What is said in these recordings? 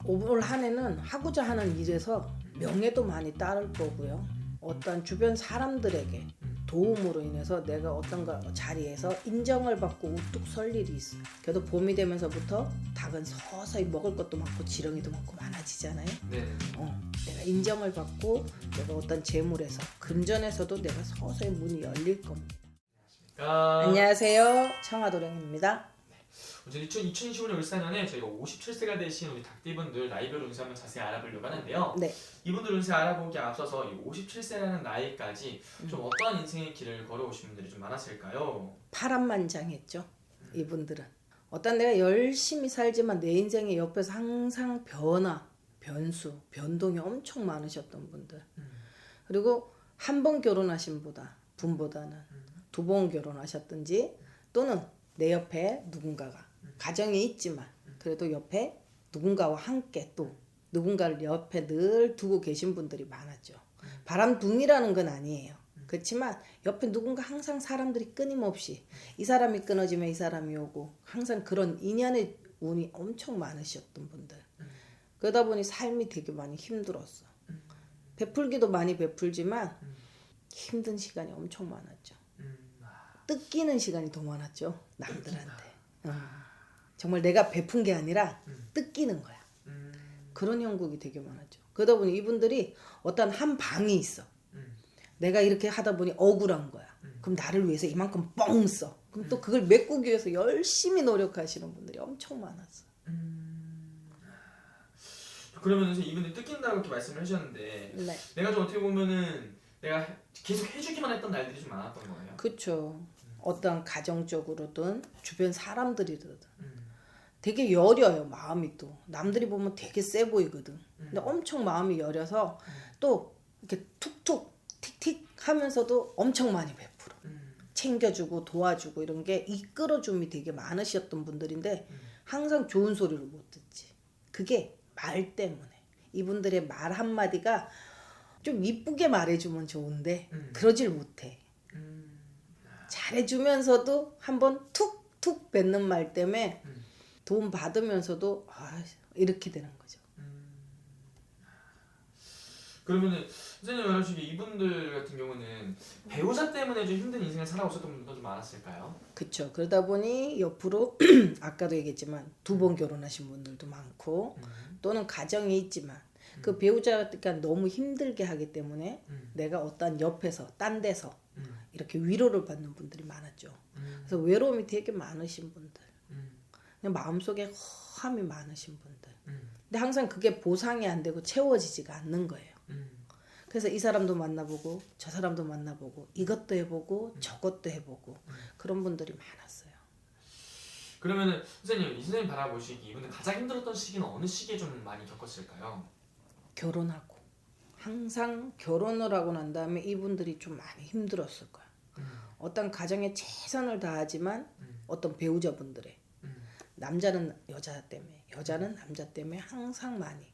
올 한 해는 하고자 하는 일에서 명예도 많이 따를 거고요. 어떤 주변 사람들에게 도움으로 인해서 내가 어떤 자리에서 인정을 받고 우뚝 설 일이 있어요. 그래도 봄이 되면서부터 닭은 서서히 먹을 것도 많고 지렁이도 많고 많아지잖아요. 네. 내가 인정을 받고 내가 어떤 재물에서 금전에서도 내가 서서히 문이 열릴 겁니다. 안녕하세요. 청아도령입니다. 이제 2025년 울산년에 저희가 57세가 되신 우리 닭띠분들 나이별 운세 한번 자세히 알아보려고 하는데요. 네. 이분들 운세 알아보기에 앞서서 이 57세라는 나이까지 좀 어떠한 인생의 길을 걸어오신 분들이 좀 많았을까요? 파란만장했죠. 이분들은 어떤 내가 열심히 살지만 내 인생의 옆에서 항상 변화, 변수, 변동이 엄청 많으셨던 분들. 그리고 한 번 결혼하신 분보다는 두 번 결혼하셨든지 또는 내 옆에 누군가가 가정이 있지만 그래도 옆에 누군가와 함께 또 누군가를 옆에 늘 두고 계신 분들이 많았죠. 바람둥이라는 건 아니에요. 그렇지만 옆에 누군가 항상 사람들이 끊임없이 이 사람이 끊어지면 이 사람이 오고 항상 그런 인연의 운이 엄청 많으셨던 분들. 그러다 보니 삶이 되게 많이 힘들었어. 베풀기도 많이 베풀지만 힘든 시간이 엄청 많았죠. 뜯기는 시간이 더 많았죠. 남들한테. 정말 내가 베푼 게 아니라 뜯기는 거야. 그런 형국이 되게 많았죠. 그러다 보니 이분들이 어떤 한 방이 있어. 내가 이렇게 하다 보니 억울한 거야. 그럼 나를 위해서 이만큼 뻥 써. 그럼 또 그걸 메꾸기 위해서 열심히 노력하시는 분들이 엄청 많았어. 그러면 선생님 이분들 뜯긴다고 이렇게 말씀을 해주셨는데 네. 내가 좀 어떻게 보면은 내가 계속 해주기만 했던 날들이 좀 많았던 거예요. 그렇죠. 어떤 가정적으로든 주변 사람들이든 되게 여려요. 마음이 또 남들이 보면 되게 세 보이거든. 근데 엄청 마음이 여려서 또 이렇게 툭툭 틱틱 하면서도 엄청 많이 베풀어. 챙겨주고 도와주고 이런 게 이끌어줌이 되게 많으셨던 분들인데 항상 좋은 소리를 못 듣지. 그게 말 때문에. 이분들의 말 한마디가 좀 이쁘게 말해주면 좋은데 그러질 못해. 잘해주면서도 한번 툭툭 뱉는 말 때문에 도움 받으면서도 이렇게 되는 거죠. 그러면은 선생님 말하시기에 이분들 같은 경우는 배우자 때문에 좀 힘든 인생을 살아오셨던 분들도 좀 많았을까요? 그렇죠. 그러다 보니 옆으로 아까도 얘기했지만 두 번 결혼하신 분들도 많고 또는 가정이 있지만 그 배우자가 너무 힘들게 하기 때문에 내가 어떤 옆에서 딴 데서 이렇게 위로를 받는 분들이 많았죠. 그래서 외로움이 되게 많으신 분들, 그냥 마음속에 허함이 많으신 분들. 근데 항상 그게 보상이 안 되고 채워지지가 않는 거예요. 그래서 이 사람도 만나보고 저 사람도 만나보고 이것도 해보고 저것도 해보고 그런 분들이 많았어요. 그러면은 선생님 이 선생님 바라보시기 이분들 가장 힘들었던 시기는 어느 시기에 좀 많이 겪었을까요? 결혼하고 항상 결혼을 하고 난 다음에 이분들이 좀 많이 힘들었을 거야. 어떤 가정에 최선을 다하지만 어떤 배우자분들의 남자는 여자 때문에 여자는 남자 때문에 항상 많이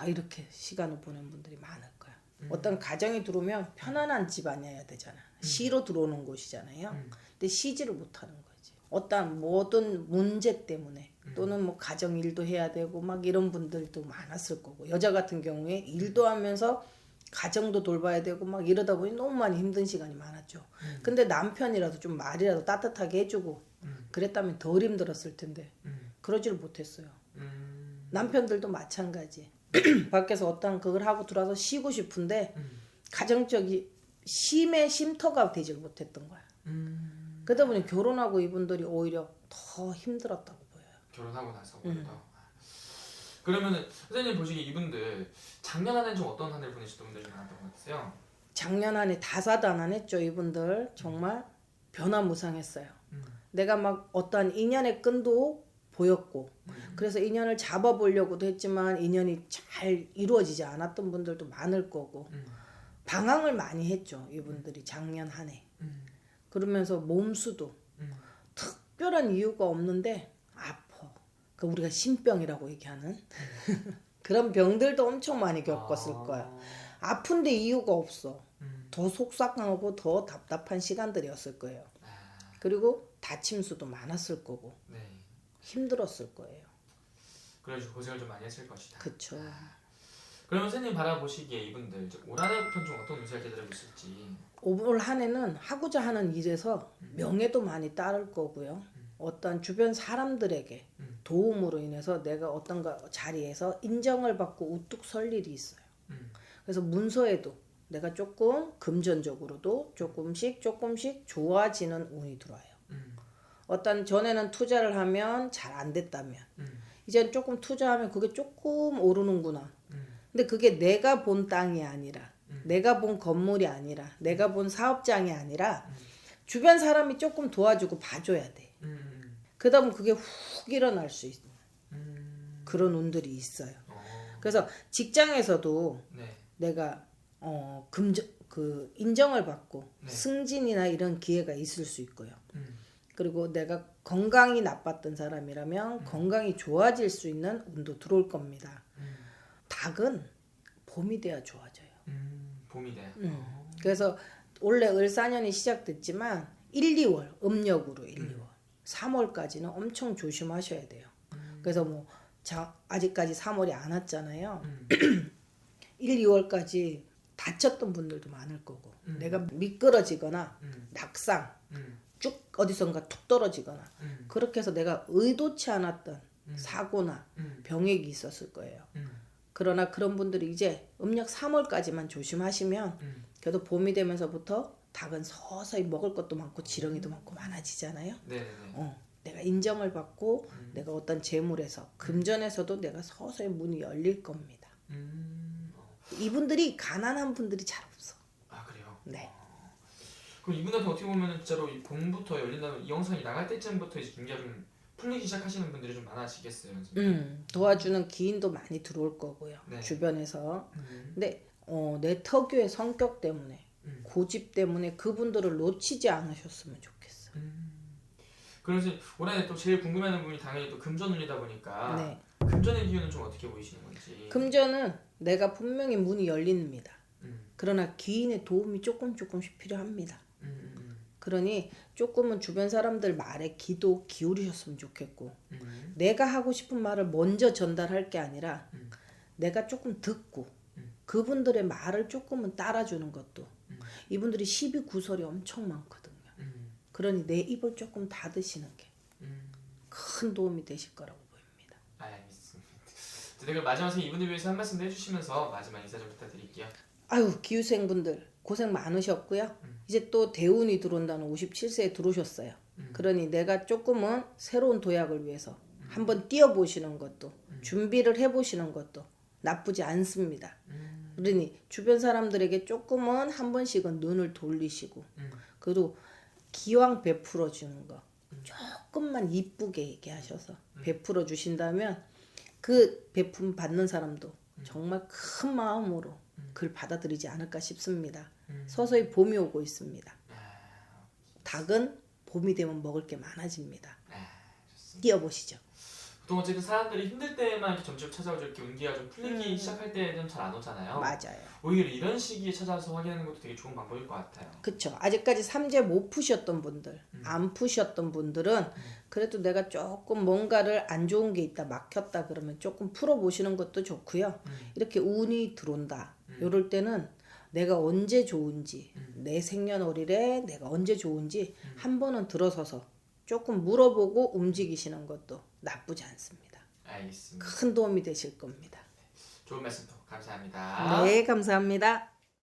이렇게 시간을 보낸 분들이 많을 거야. 어떤 가정이 들어오면 편안한 집안이어야 되잖아. 시로 들어오는 곳이잖아요. 근데 시지를 못하는 거지. 어떤 모든 문제 때문에 또는 뭐 가정 일도 해야 되고 막 이런 분들도 많았을 거고 여자 같은 경우에 일도 하면서 가정도 돌봐야 되고 막 이러다 보니 너무 많이 힘든 시간이 많았죠. 근데 남편이라도 좀 말이라도 따뜻하게 해주고 그랬다면 덜 힘들었을 텐데 그러지를 못했어요. 남편들도 마찬가지. 밖에서 어떤 그걸 하고 들어와서 쉬고 싶은데 가정적이 심의 쉼터가 되지 못했던 거야. 그러다 보니 결혼하고 이분들이 오히려 더 힘들었다고 보여요. 결혼하고 나서 오히려 그러면은 선생님 보시기에 이분들 작년 한 해는 좀 어떤 한 해를 보내셨던 분들이 많았던 것 같으세요? 작년 안에 다사다난했죠. 이분들 정말 변화무쌍했어요. 내가 막 어떠한 인연의 끈도 보였고 그래서 인연을 잡아보려고도 했지만 인연이 잘 이루어지지 않았던 분들도 많을 거고 방황을 많이 했죠. 이분들이 작년 한 해. 그러면서 몸수도 특별한 이유가 없는데 아파. 그 우리가 신병이라고 얘기하는 그런 병들도 엄청 많이 겪었을 거야. 아픈데 이유가 없어. 더 속상하고 더 답답한 시간들이었을 거예요. 그리고 다침수도 많았을 거고 네. 힘들었을 거예요. 그래서 고생을 좀 많이 했을 것이다. 그쵸. 그러면 선생님 바라보시기에 이분들 이제 올 한해부터는 좀 어떤 운세를 기다리고 있을지. 올 한해는 하고자 하는 일에서 명예도 많이 따를 거고요. 어떤 주변 사람들에게 도움으로 인해서 내가 어떤 자리에서 인정을 받고 우뚝 설 일이 있어요. 그래서 문서에도 내가 조금 금전적으로도 조금씩 좋아지는 운이 들어와요. 어떤 전에는 투자를 하면 잘 안 됐다면 이제는 조금 투자하면 그게 조금 오르는구나. 근데 그게 내가 본 땅이 아니라 내가 본 건물이 아니라 내가 본 사업장이 아니라 주변 사람이 조금 도와주고 봐줘야 돼. 그러다 보면 그게 훅 일어날 수 있는 그런 운들이 있어요. 그래서 직장에서도 네. 내가 인정을 받고 네. 승진이나 이런 기회가 있을 수 있고요. 그리고 내가 건강이 나빴던 사람이라면 건강이 좋아질 수 있는 운도 들어올 겁니다. 닭은 봄이 돼야 좋아져요. 봄이 돼요. 그래서 원래 을사년이 시작됐지만 1, 2월 음력으로 1, 2월 3월까지는 엄청 조심하셔야 돼요. 그래서 뭐 아직까지 3월이 안 왔잖아요. 1, 2월까지 다쳤던 분들도 많을 거고 내가 미끄러지거나 낙상 쭉 어디선가 툭 떨어지거나 그렇게 해서 내가 의도치 않았던 사고나 병액이 있었을 거예요. 그러나 그런 분들이 이제 음력 3월까지만 조심하시면 그래도 봄이 되면서부터 닭은 서서히 먹을 것도 많고 지렁이도 많고 많아지잖아요. 네네네. 내가 인정을 받고 내가 어떤 재물에서 금전에서도 내가 서서히 문이 열릴 겁니다. 이분들이 가난한 분들이 잘 없어. 아 그래요? 네. 그럼 이분한테 어떻게 보면 진짜로 이 봄부터 열린다면 이 영상이 나갈 때쯤부터 이제 경기가 좀 풀리기 시작하시는 분들이 좀 많아지겠어요. 도와주는 기인도 많이 들어올 거고요. 네. 주변에서. 근데 내 특유의 성격 때문에 고집 때문에 그분들을 놓치지 않으셨으면 좋겠어. 그래서 올해 또 제일 궁금해하는 부분이 당연히 또 금전운이다 보니까 네. 금전의 기운은 좀 어떻게 보이시는 건지. 금전은 내가 분명히 문이 열립니다. 그러나 기인의 도움이 조금씩 필요합니다. 그러니 조금은 주변 사람들 말에 귀도 기울이셨으면 좋겠고 내가 하고 싶은 말을 먼저 전달할 게 아니라 내가 조금 듣고 그분들의 말을 조금은 따라주는 것도 이분들이 시비구설이 엄청 많거든요. 그러니 내 입을 조금 닫으시는 게 큰 도움이 되실 거라고 보입니다. 알겠습니다. 네, 그럼 마지막에 이분들 위해서 한 말씀 해주시면서 마지막 인사 좀 부탁드릴게요. 아유 기후생분들 고생 많으셨고요. 이제 또 대운이 들어온다는 57세에 들어오셨어요. 그러니 내가 조금은 새로운 도약을 위해서 한번 뛰어보시는 것도 준비를 해보시는 것도 나쁘지 않습니다. 그러니 주변 사람들에게 조금은 한 번씩은 눈을 돌리시고 그리고 기왕 베풀어 주는 거 조금만 이쁘게 얘기하셔서 베풀어 주신다면 그 베품 받는 사람도 정말 큰 마음으로 그걸 받아들이지 않을까 싶습니다. 서서히 봄이 오고 있습니다. 닭은 봄이 되면 먹을 게 많아집니다. 뛰어보시죠. 보통 어쨌든 사람들이 힘들 때만 이렇게 점점 찾아오죠. 이렇게 운기가 좀 풀리기 시작할 때는 잘 안 오잖아요. 맞아요. 오히려 이런 시기에 찾아서 확인하는 것도 되게 좋은 방법일 것 같아요. 그쵸. 아직까지 삼재 못 푸셨던 분들, 안 푸셨던 분들은 그래도 내가 조금 뭔가를 안 좋은 게 있다, 막혔다 그러면 조금 풀어보시는 것도 좋고요. 이렇게 운이 들어온다. 이럴 때는 내가 언제 좋은지, 내 생년월일에 내가 언제 좋은지 한 번은 들어서서 조금 물어보고 움직이시는 것도 나쁘지 않습니다. 알겠습니다. 큰 도움이 되실 겁니다. 좋은 말씀 감사합니다. 네, 감사합니다.